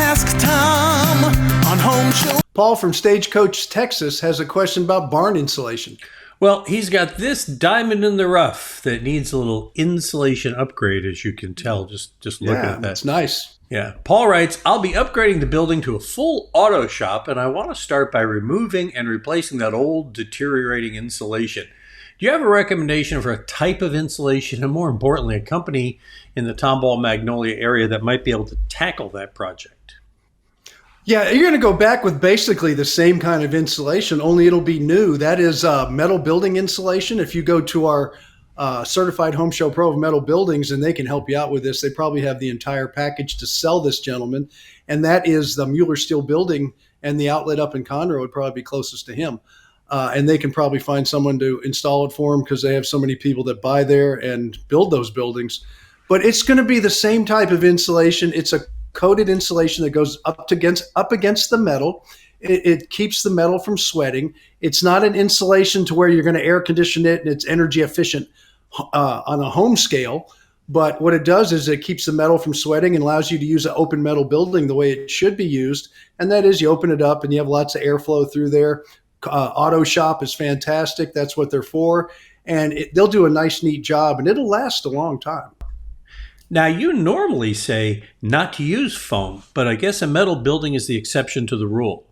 Ask Tom on Home Show. Paul from Stagecoach, Texas, has a question about barn insulation. Well, he's got this diamond in the rough that needs a little insulation upgrade, as you can tell, just looking at that. It's nice. Yeah. Paul writes, I'll be upgrading the building to a full auto shop, and I want to start by removing and replacing that old deteriorating insulation. Do you have a recommendation for a type of insulation and, more importantly, a company in the Tomball Magnolia area that might be able to tackle that project? Yeah, you're going to go back with basically the same kind of insulation, only it'll be new. That is metal building insulation. If you go to our certified Home Show Pro of metal buildings, and they can help you out with this, they probably have the entire package to sell this gentleman. And that is the Mueller Steel Building, and the outlet up in Conroe would probably be closest to him. And they can probably find someone to install it for him because they have so many people that buy there and build those buildings. But it's going to be the same type of insulation. It's a coated insulation that goes up against the metal. It keeps the metal from sweating. It's not an insulation to where you're going to air condition it and it's energy efficient on a home scale. But what it does is it keeps the metal from sweating and allows you to use an open metal building the way it should be used. And that is, you open it up and you have lots of airflow through there. Auto shop is fantastic. That's what they're for. And they'll do a nice, neat job, and it'll last a long time. Now, you normally say not to use foam, but I guess a metal building is the exception to the rule.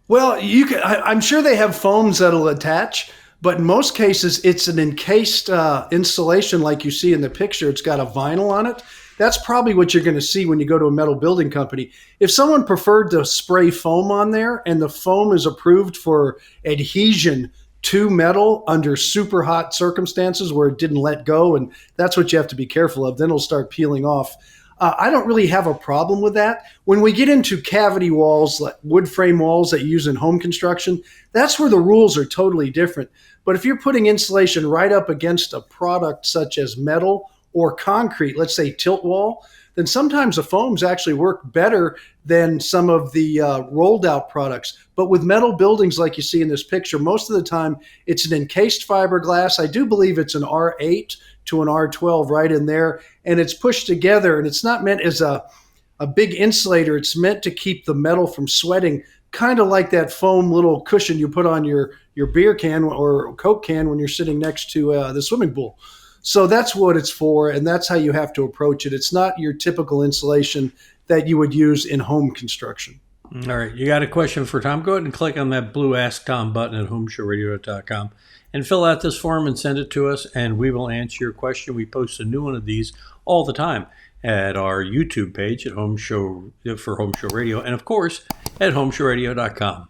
Well, I'm sure they have foams that'll attach, but in most cases, it's an encased insulation like you see in the picture. It's got a vinyl on it. That's probably what you're going to see when you go to a metal building company. If someone preferred to spray foam on there and the foam is approved for adhesion to metal under super hot circumstances where it didn't let go, and that's what you have to be careful of, then it'll start peeling off. I don't really have a problem with that. When we get into cavity walls, like wood frame walls that you use in home construction, that's where the rules are totally different. But if you're putting insulation right up against a product such as metal or concrete, let's say tilt wall, then sometimes the foams actually work better than some of the rolled out products. But with metal buildings like you see in this picture, most of the time it's an encased fiberglass. I do believe it's an R8 to an R12 right in there, and it's pushed together, and it's not meant as a big insulator. It's meant to keep the metal from sweating, kind of like that foam little cushion you put on your beer can or Coke can when you're sitting next to the swimming pool. So that's what it's for, and that's how you have to approach it. It's not your typical insulation that you would use in home construction. All right. You got a question for Tom? Go ahead and click on that blue Ask Tom button at HomeShowRadio.com and fill out this form and send it to us, and we will answer your question. We post a new one of these all the time at our YouTube page at Home Show for Home Show Radio, and of course at HomeShowRadio.com.